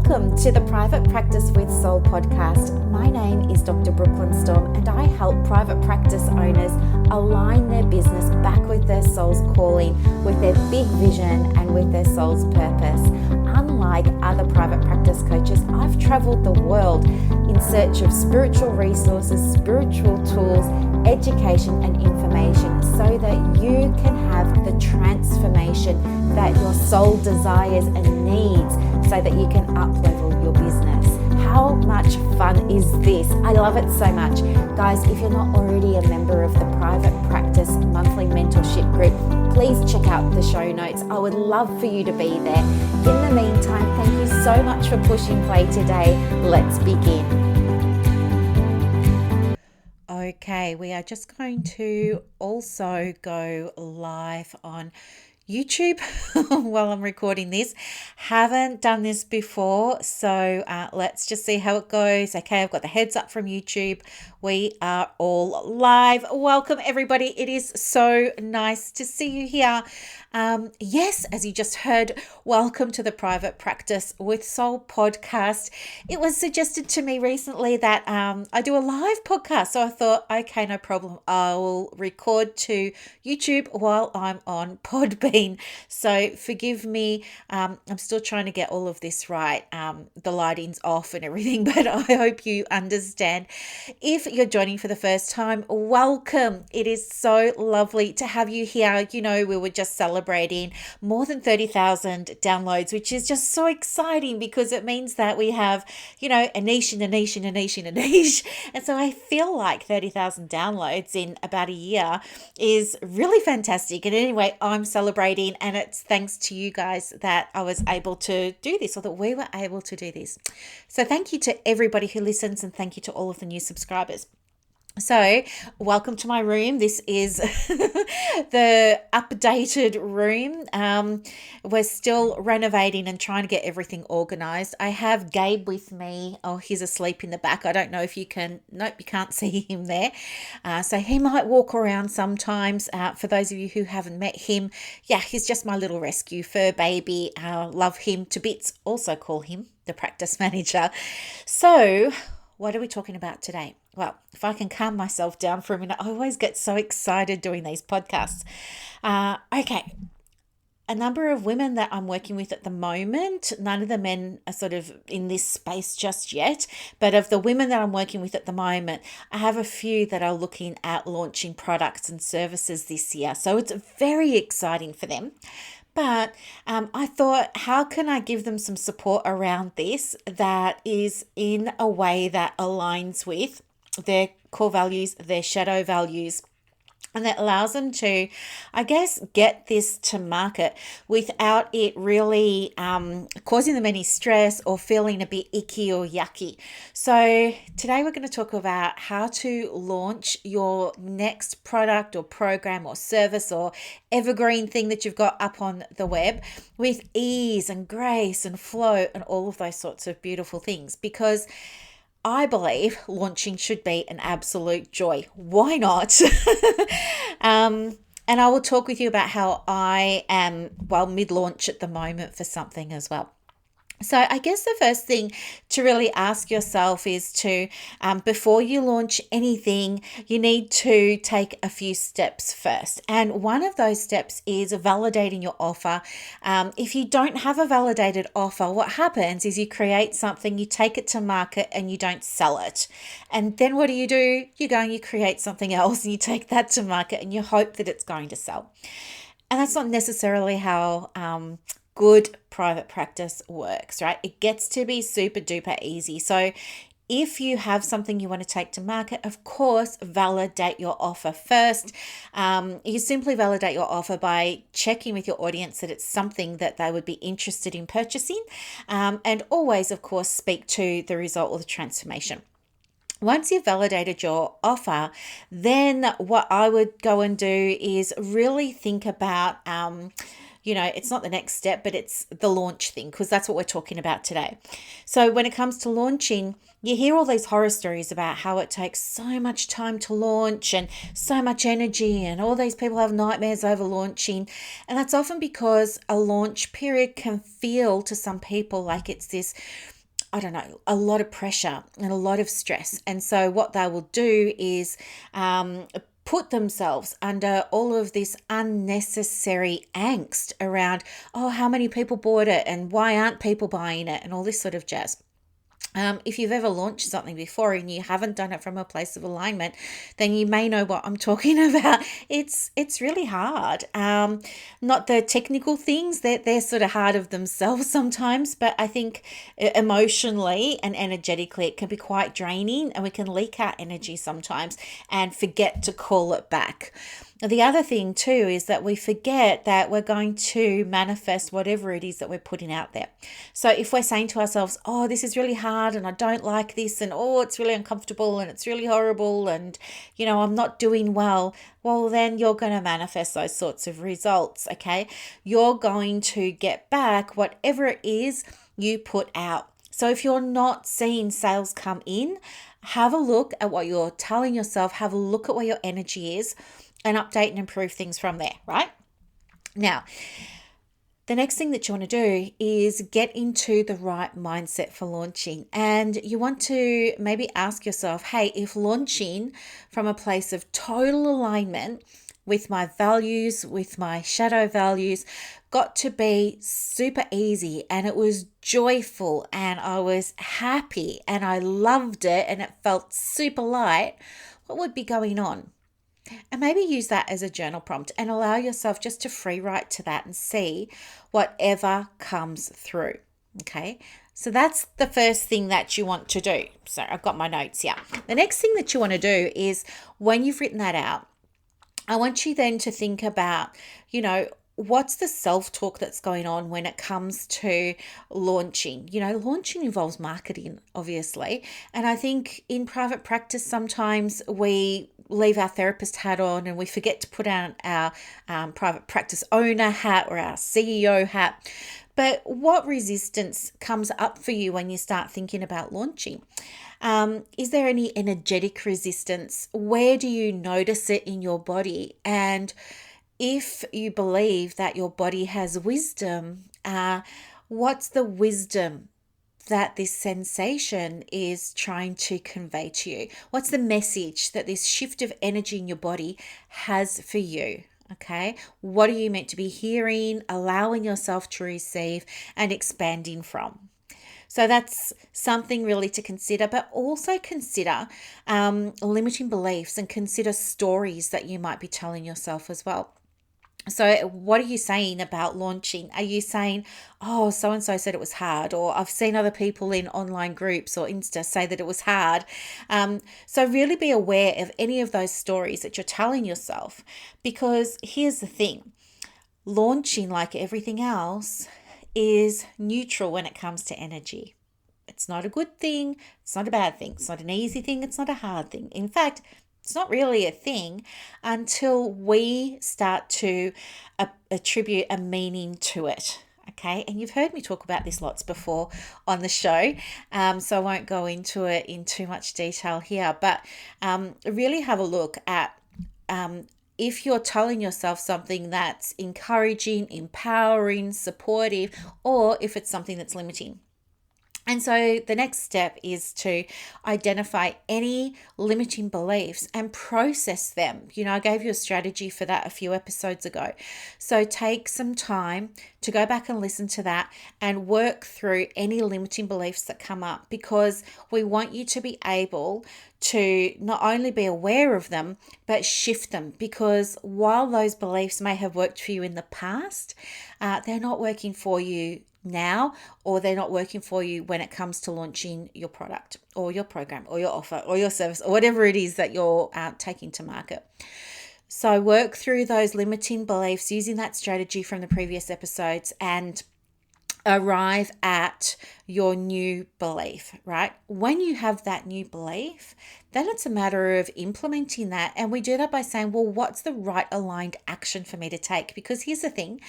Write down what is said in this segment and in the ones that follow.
Welcome to the Private Practice with Soul podcast. My name is Dr. Brooklyn Storme, and I help private practice owners align their business back with their soul's calling, with their big vision and with their soul's purpose. Unlike other private practice coaches, I've traveled the world in search of spiritual resources, spiritual tools, education and information so that you can have the transformation that your soul desires and needs so that you can up-level your business. How much fun is this? I love it so much. Guys, if you're not already a member of the Private Practice Monthly Mentorship Group, please check out the show notes. I would love for you to be there. In the meantime, thank you so much for pushing play today. Let's begin. Okay, we are just going to also go live on YouTube while I'm recording this. Haven't done this before, so let's just see how it goes. Okay, I've got the heads up from YouTube. We are all live. Welcome everybody. It is so nice to see you here. Yes, as you just heard, welcome to the Private Practice with Soul podcast. It was suggested to me recently that I do a live podcast, so I thought, okay, no problem. I will record to YouTube while I'm on Podbean. So forgive me. I'm still trying to get all of this right. The lighting's off and everything, but I hope you understand. If you're joining for the first time, welcome. It is so lovely to have you here. You know, we were just celebrating more than 30,000 downloads, which is just so exciting because it means that we have, you know, a niche and a niche and a niche and a niche. And so I feel like 30,000 downloads in about a year is really fantastic. And anyway, I'm celebrating, and it's thanks to you guys that I was able to do this, or that we were able to do this. So thank you to everybody who listens, and thank you to all of the new subscribers. So welcome to my room. This is the updated room. We're still renovating and trying to get everything organized. I have Gabe with me. Oh, he's asleep in the back. I don't know if you can, nope, you can't see him there. So he might walk around sometimes. For those of you who haven't met him, yeah, he's just my little rescue fur baby. Love him to bits. Also call him the practice manager. So what are we talking about today? Well, if I can calm myself down for a minute, I always get so excited doing these podcasts. Okay. A number of women that I'm working with at the moment, none of the men are sort of in this space just yet, but of the women that I'm working with at the moment, I have a few that are looking at launching products and services this year. So it's very exciting for them. But I thought, how can I give them some support around this that is in a way that aligns with their core values, their shadow values, and that allows them to, I guess, get this to market without it really causing them any stress or feeling a bit icky or yucky. So today we're going to talk about how to launch your next product or program or service or evergreen thing that you've got up on the web with ease and grace and flow and all of those sorts of beautiful things, because I believe launching should be an absolute joy. Why not? And I will talk with you about how I am, mid-launch at the moment for something as well. So I guess the first thing to really ask yourself is to, before you launch anything, you need to take a few steps first. And one of those steps is validating your offer. If you don't have a validated offer, what happens is you create something, you take it to market and you don't sell it. And then what do? You go and you create something else and you take that to market and you hope that it's going to sell. And that's not necessarily how good private practice works, right? It gets to be super duper easy. So if you have something you want to take to market, of course, validate your offer first. You simply validate your offer by checking with your audience that it's something that they would be interested in purchasing. And always, of course, speak to the result or the transformation. Once you've validated your offer, then what I would go and do is really think about it's not the next step, but it's the launch thing, because that's what we're talking about today. So when it comes to launching, you hear all these horror stories about how it takes so much time to launch and so much energy, and all these people have nightmares over launching. And that's often because a launch period can feel to some people like it's this I don't know, a lot of pressure and a lot of stress. And so what they will do is put themselves under all of this unnecessary angst around, oh, how many people bought it and why aren't people buying it and all this sort of jazz. If you've ever launched something before and you haven't done it from a place of alignment, then you may know what I'm talking about. It's really hard. Not the technical things, they're sort of hard of themselves sometimes, but I think emotionally and energetically it can be quite draining, and we can leak our energy sometimes and forget to call it back. The other thing too is that we forget that we're going to manifest whatever it is that we're putting out there. So if we're saying to ourselves, oh, this is really hard and I don't like this, and oh, it's really uncomfortable and it's really horrible and, I'm not doing well, then you're going to manifest those sorts of results, okay? You're going to get back whatever it is you put out. So if you're not seeing sales come in, have a look at what you're telling yourself, have a look at where your energy is, and update and improve things from there, right? Now, the next thing that you want to do is get into the right mindset for launching. And you want to maybe ask yourself, hey, if launching from a place of total alignment with my values, with my shadow values, got to be super easy and it was joyful and I was happy and I loved it and it felt super light, what would be going on? And maybe use that as a journal prompt and allow yourself just to free write to that and see whatever comes through. Okay, so that's the first thing that you want to do. So I've got my notes here. The next thing that you want to do is when you've written that out, I want you then to think about, what's the self-talk that's going on when it comes to launching? Launching involves marketing, obviously. And I think in private practice, sometimes we leave our therapist hat on and we forget to put on our private practice owner hat or our CEO hat. But what resistance comes up for you when you start thinking about launching? Is there any energetic resistance? Where do you notice it in your body? And if you believe that your body has wisdom, what's the wisdom that this sensation is trying to convey to you? What's the message that this shift of energy in your body has for you? Okay, what are you meant to be hearing, allowing yourself to receive, and expanding from? So that's something really to consider, but also consider limiting beliefs and consider stories that you might be telling yourself as well. So what are you saying about launching? Are you saying, oh, so-and-so said it was hard, or I've seen other people in online groups or Insta say that it was hard. So really be aware of any of those stories that you're telling yourself, because here's the thing, launching, like everything else, is neutral when it comes to energy. It's not a good thing. It's not a bad thing. It's not an easy thing. It's not a hard thing. In fact, it's not really a thing until we start to attribute a meaning to it. Okay, and you've heard me talk about this lots before on the show, so I won't go into it in too much detail here, but really have a look at if you're telling yourself something that's encouraging, empowering, supportive, or if it's something that's limiting. And so the next step is to identify any limiting beliefs and process them. I gave you a strategy for that a few episodes ago. So take some time to go back and listen to that and work through any limiting beliefs that come up, because we want you to be able to not only be aware of them, but shift them. Because while those beliefs may have worked for you in the past, they're not working for you now, or they're not working for you when it comes to launching your product or your program or your offer or your service or whatever it is that you're taking to market. So work through those limiting beliefs using that strategy from the previous episodes and arrive at your new belief, right? When you have that new belief, then it's a matter of implementing that. And we do that by saying, well, what's the right aligned action for me to take? Because here's the thing,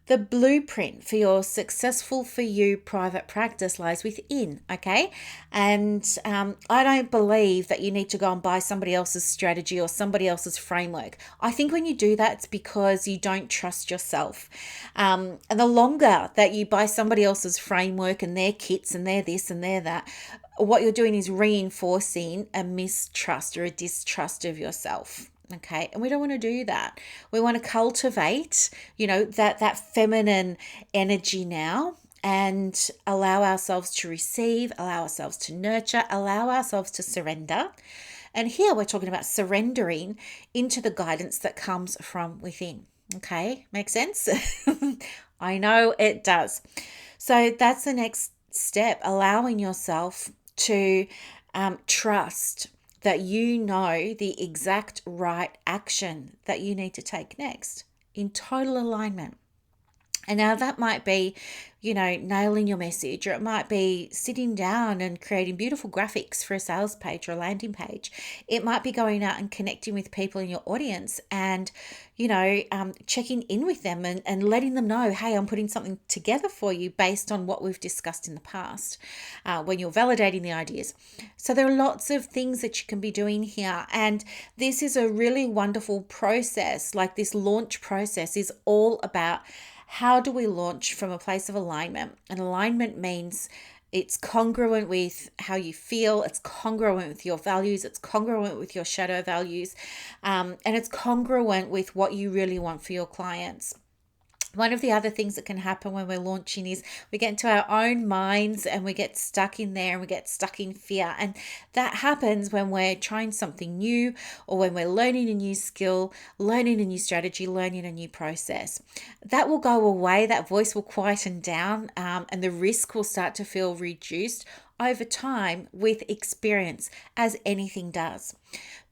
The blueprint for your successful for you private practice lies within, okay? And I don't believe that you need to go and buy somebody else's strategy or somebody else's framework. I think when you do that, it's because you don't trust yourself. And the longer that you buy somebody else's framework and their kits and their this and their that, what you're doing is reinforcing a mistrust or a distrust of yourself. Okay, and we don't want to do that. We want to cultivate, that feminine energy now, and allow ourselves to receive, allow ourselves to nurture, allow ourselves to surrender. And here we're talking about surrendering into the guidance that comes from within. Okay, make sense? I know it does. So that's the next step, allowing yourself to trust that you know the exact right action that you need to take next in total alignment. And now that might be, nailing your message, or it might be sitting down and creating beautiful graphics for a sales page or a landing page. It might be going out and connecting with people in your audience and, checking in with them and letting them know, hey, I'm putting something together for you based on what we've discussed in the past, when you're validating the ideas. So there are lots of things that you can be doing here. And this is a really wonderful process. Like, this launch process is all about, how do we launch from a place of alignment? And alignment means it's congruent with how you feel, it's congruent with your values, it's congruent with your shadow values, and it's congruent with what you really want for your clients. One of the other things that can happen when we're launching is we get into our own minds and we get stuck in there and we get stuck in fear. And that happens when we're trying something new, or when we're learning a new skill, learning a new strategy, learning a new process. That will go away, that voice will quieten down, and the risk will start to feel reduced over time with experience, as anything does.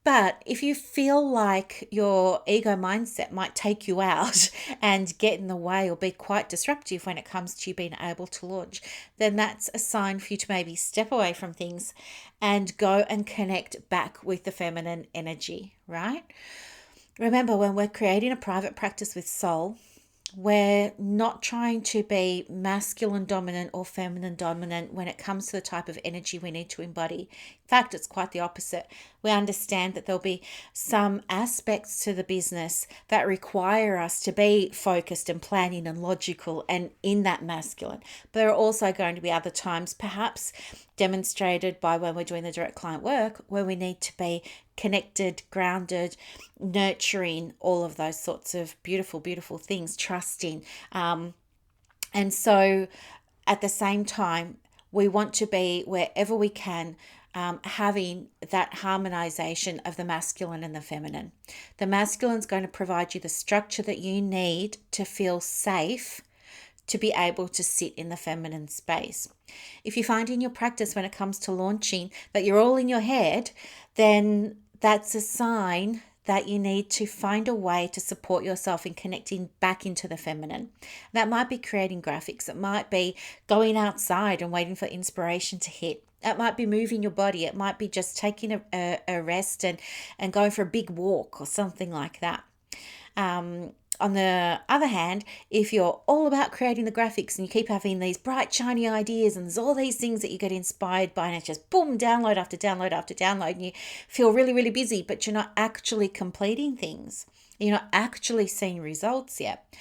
But if you feel like your ego mindset might take you out and get in the way or be quite disruptive when it comes to you being able to launch, then that's a sign for you to maybe step away from things and go and connect back with the feminine energy, right? Remember, when we're creating a private practice with soul, we're not trying to be masculine dominant or feminine dominant when it comes to the type of energy we need to embody. In fact, it's quite the opposite. We understand that there'll be some aspects to the business that require us to be focused and planning and logical and in that masculine. But there are also going to be other times, perhaps demonstrated by when we're doing the direct client work, where we need to be connected, grounded, nurturing, all of those sorts of beautiful, beautiful things, trusting. And so at the same time, we want to be, wherever we can, having that harmonization of the masculine and the feminine. The masculine is going to provide you the structure that you need to feel safe to be able to sit in the feminine space. If you find in your practice when it comes to launching that you're all in your head, then that's a sign that you need to find a way to support yourself in connecting back into the feminine. That might be creating graphics. It might be going outside and waiting for inspiration to hit. It might be moving your body. It might be just taking a rest and going for a big walk or something like that. On the other hand, if you're all about creating the graphics and you keep having these bright, shiny ideas and there's all these things that you get inspired by, and it's just boom, download after download after download, and you feel really, really busy, but you're not actually completing things. You're not actually seeing results yet.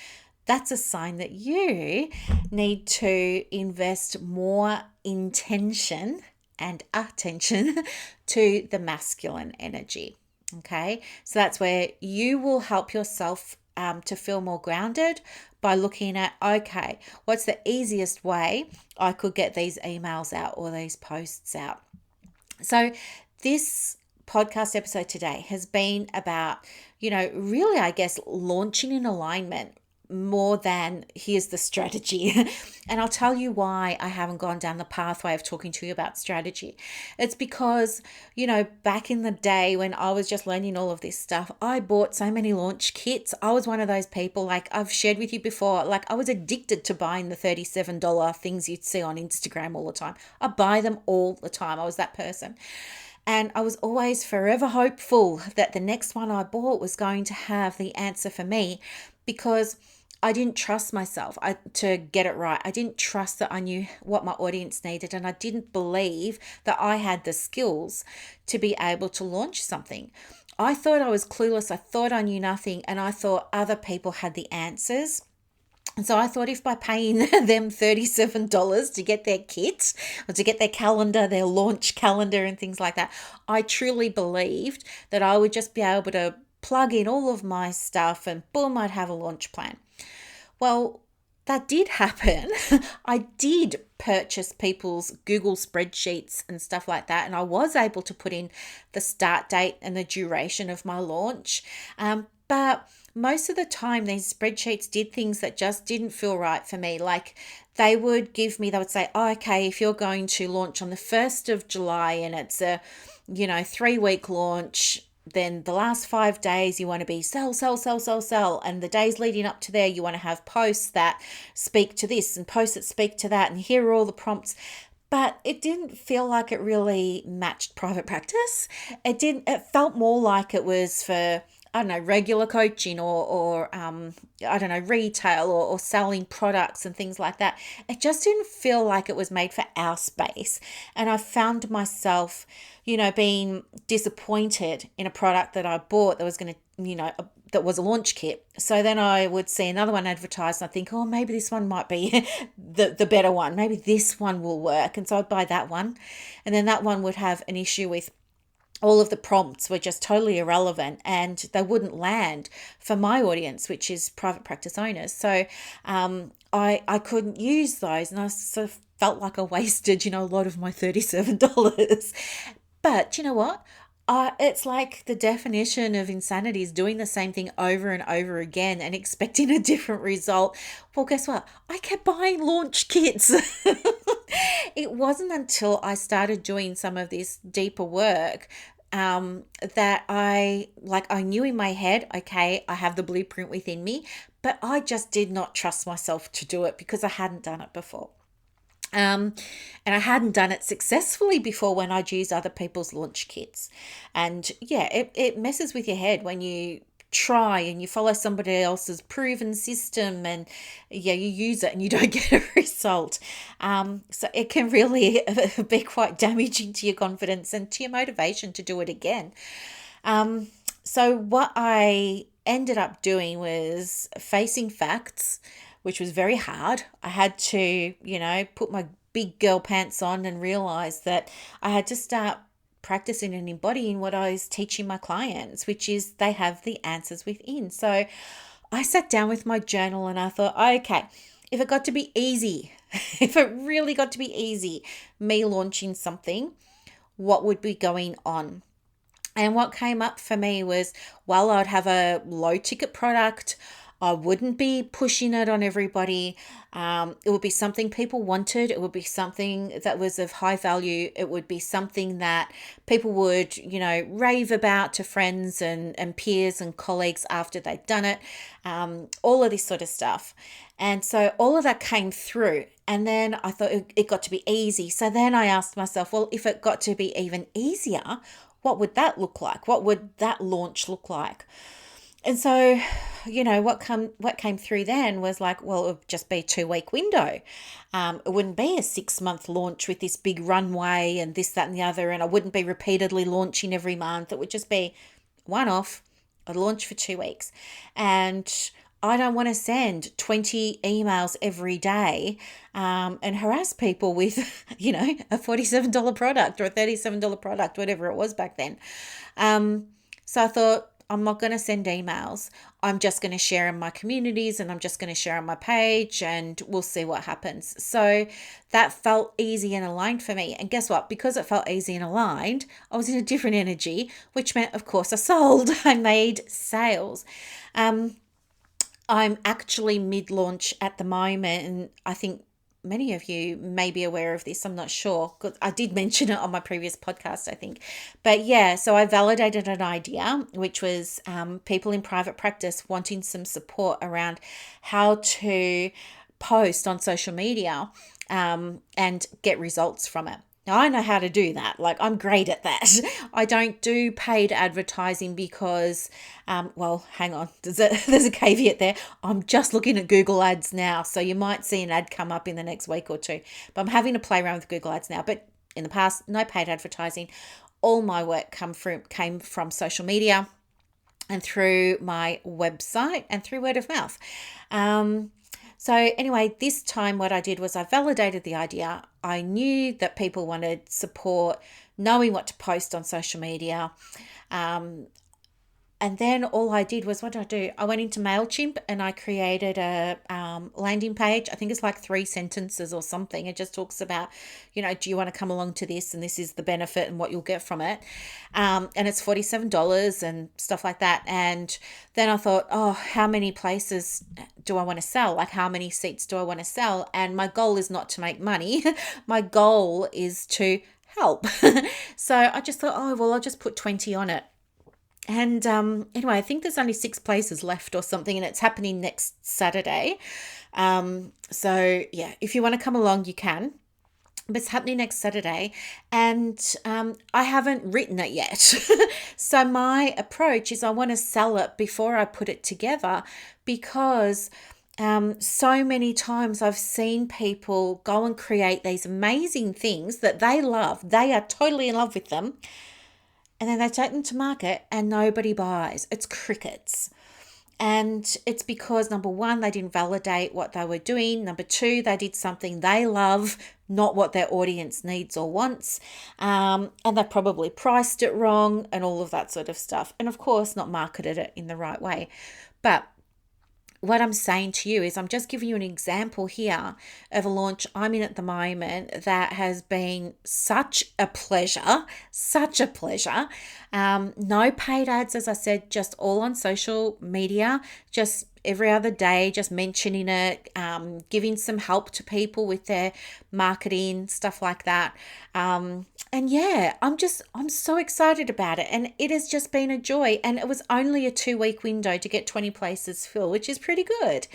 That's a sign that you need to invest more intention and attention to the masculine energy. Okay, so that's where you will help yourself to feel more grounded by looking at, okay, what's the easiest way I could get these emails out or these posts out? So this podcast episode today has been about, really, I guess, launching in alignment more than here's the strategy. And I'll tell you why I haven't gone down the pathway of talking to you about strategy. It's because, back in the day when I was just learning all of this stuff, I bought so many launch kits. I was one of those people, like I've shared with you before, like I was addicted to buying the $37 things you'd see on Instagram all the time. I buy them all the time. I was that person. And I was always forever hopeful that the next one I bought was going to have the answer for me, because I didn't trust myself to get it right. I didn't trust that I knew what my audience needed, and I didn't believe that I had the skills to be able to launch something. I thought I was clueless. I thought I knew nothing, and I thought other people had the answers. And so I thought if by paying them $37 to get their kit or to get their calendar, their launch calendar and things like that, I truly believed that I would just be able to plug in all of my stuff and boom, I'd have a launch plan. Well, that did happen. I did purchase people's Google spreadsheets and stuff like that, and I was able to put in the start date and the duration of my launch. But most of the time, these spreadsheets did things that just didn't feel right for me. Like they would say, oh, okay, if you're going to launch on the 1st of July and it's a, 3-week launch, then the last 5 days you want to be sell, sell, sell, sell, sell. And the days leading up to there, you want to have posts that speak to this and posts that speak to that. And here are all the prompts. But it didn't feel like it really matched private practice. It felt more like it was for, I don't know, regular coaching or retail or selling products and things like that. It just didn't feel like it was made for our space. And I found myself, being disappointed in a product that I bought that was going to, that was a launch kit. So then I would see another one advertised and I think, oh, maybe this one might be the better one. Maybe this one will work. And so I'd buy that one. And then that one would have an issue with all of the prompts were just totally irrelevant and they wouldn't land for my audience, which is private practice owners. So I couldn't use those and I sort of felt like I wasted, a lot of my $37. But you know what? It's like the definition of insanity is doing the same thing over and over again and expecting a different result. Well, guess what? I kept buying launch kits. It wasn't until I started doing some of this deeper work that I knew in my head, okay, I have the blueprint within me, but I just did not trust myself to do it because I hadn't done it before. And I hadn't done it successfully before when I'd used other people's launch kits. And yeah, it messes with your head when you try and you follow somebody else's proven system and you use it and you don't get a result. So it can really be quite damaging to your confidence and to your motivation to do it again. So what I ended up doing was facing facts, which was very hard. I had to, put my big girl pants on and realize that I had to start practicing and embodying what I was teaching my clients, which is they have the answers within. So I sat down with my journal and I thought, okay, if it got to be easy, if it really got to be easy, me launching something, what would be going on? And what came up for me was, well, I'd have a low ticket product. I wouldn't be pushing it on everybody. It would be something people wanted. It would be something that was of high value. It would be something that people would, rave about to friends and peers and colleagues after they'd done it. All of this sort of stuff. And so all of that came through. And then I thought it got to be easy. So then I asked myself, well, if it got to be even easier, what would that look like? What would that launch look like? And so, what came through then was like, well, it would just be a 2-week window. It wouldn't be a 6-month launch with this big runway and this, that, and the other. And I wouldn't be repeatedly launching every month. It would just be one-off, a launch for 2 weeks. And I don't want to send 20 emails every day and harass people with, a $47 product or a $37 product, whatever it was back then. So I thought, I'm not going to send emails. I'm just going to share in my communities and I'm just going to share on my page and we'll see what happens. So that felt easy and aligned for me. And guess what? Because it felt easy and aligned, I was in a different energy, which meant, of course, I sold. I made sales. I'm actually mid-launch at the moment, and I think many of you may be aware of this. I'm not sure. I did mention it on my previous podcast, I think. But yeah, so I validated an idea, which was people in private practice wanting some support around how to post on social media and get results from it. Now, I know how to do that. Like, I'm great at that. I don't do paid advertising because, well, hang on, there's a caveat there. I'm just looking at Google Ads now. So you might see an ad come up in the next week or two. But I'm having to play around with Google Ads now. But in the past, no paid advertising. All my work came from social media and through my website and through word of mouth. So anyway, this time what I did was I validated the idea. I knew that people wanted support, knowing what to post on social media. And then all I did was, what did I do? I went into MailChimp and I created a landing page. I think it's like 3 sentences or something. It just talks about, do you want to come along to this? And this is the benefit and what you'll get from it. And it's $47 and stuff like that. And then I thought, oh, how many places do I want to sell? Like, how many seats do I want to sell? And my goal is not to make money. My goal is to help. So I just thought, oh, well, I'll just put 20 on it. And anyway, I think there's only 6 places left or something, and it's happening next Saturday. So yeah, if you want to come along, you can. But it's happening next Saturday, and I haven't written it yet. So my approach is I want to sell it before I put it together, because so many times I've seen people go and create these amazing things that they love. They are totally in love with them. And then they take them to market and nobody buys. It's crickets. And it's because, number one, they didn't validate what they were doing. Number two, they did something they love, not what their audience needs or wants. And they probably priced it wrong and all of that sort of stuff. And of course, not marketed it in the right way. But what I'm saying to you is I'm just giving you an example here of a launch I'm in at the moment that has been such a pleasure, such a pleasure. No paid ads, as I said, just all on social media, just every other day, just mentioning it, giving some help to people with their marketing, stuff like that. And yeah, I'm so excited about it. And it has just been a joy. And it was only a 2-week window to get 20 places filled, which is pretty good.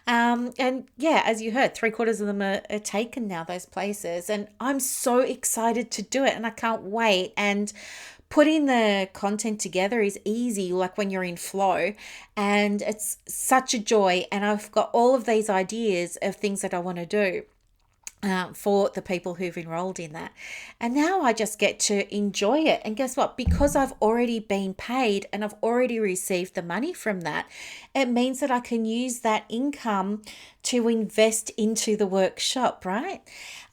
And yeah, as you heard, 3/4 of them are taken now, those places. And I'm so excited to do it and I can't wait. And putting the content together is easy, like when you're in flow, and it's such a joy. And I've got all of these ideas of things that I want to do for the people who've enrolled in that. And now I just get to enjoy it. And guess what? Because I've already been paid and I've already received the money from that, it means that I can use that income to invest into the workshop, right?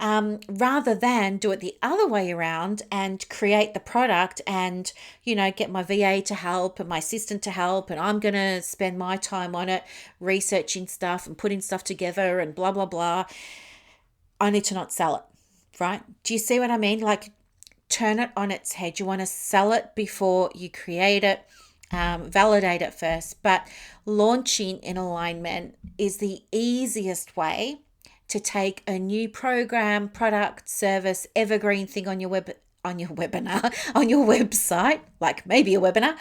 Rather than do it the other way around and create the product and, get my VA to help and my assistant to help. And I'm going to spend my time on it, researching stuff and putting stuff together and blah, blah, blah. I need to not sell it, right? Do you see what I mean? Like, turn it on its head. You want to sell it before you create it, validate it first. But launching in alignment is the easiest way to take a new program, product, service, evergreen thing on your webinar, on your website, like maybe a webinar,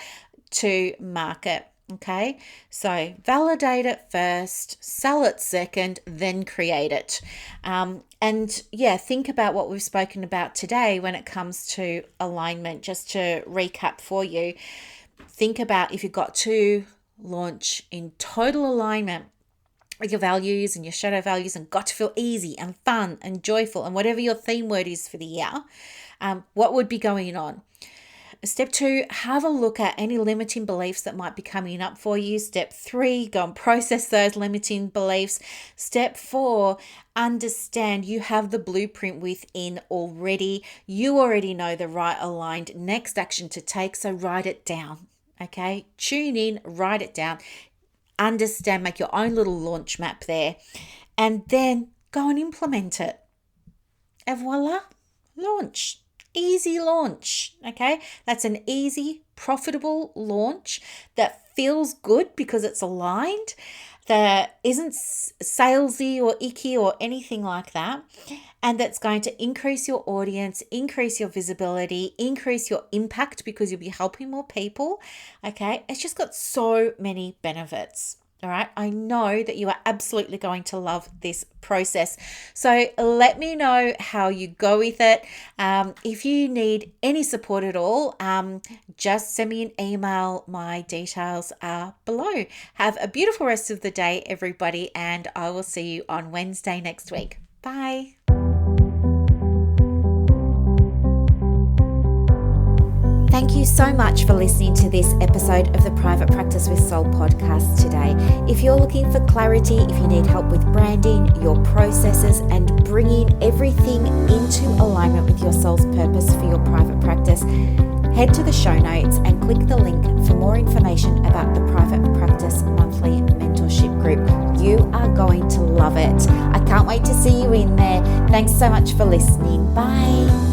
to market. Okay, so validate it first, sell it second, then create it. And yeah, think about what we've spoken about today when it comes to alignment. Just to recap for you, think about if you've got to launch in total alignment with your values and your shadow values and got to feel easy and fun and joyful and whatever your theme word is for the year, what would be going on? Step 2, have a look at any limiting beliefs that might be coming up for you. Step 3, go and process those limiting beliefs. Step 4, understand you have the blueprint within already. You already know the right aligned next action to take, so write it down. Okay, tune in, write it down, understand, make your own little launch map there, and then go and implement it. And voila, launch. Easy launch, okay? That's an easy, profitable launch that feels good because it's aligned, that isn't salesy or icky or anything like that, and that's going to increase your audience, increase your visibility, increase your impact because you'll be helping more people, okay? It's just got so many benefits. All right. I know that you are absolutely going to love this process. So let me know how you go with it. If you need any support at all, just send me an email. My details are below. Have a beautiful rest of the day, everybody, and I will see you on Wednesday next week. Bye. Thank you so much for listening to this episode of the Private Practice with Soul podcast today. If you're looking for clarity, if you need help with branding, your processes, and bringing everything into alignment with your soul's purpose for your private practice, head to the show notes and click the link for more information about the Private Practice Monthly Mentorship Group. You are going to love it. I can't wait to see you in there. Thanks so much for listening. Bye.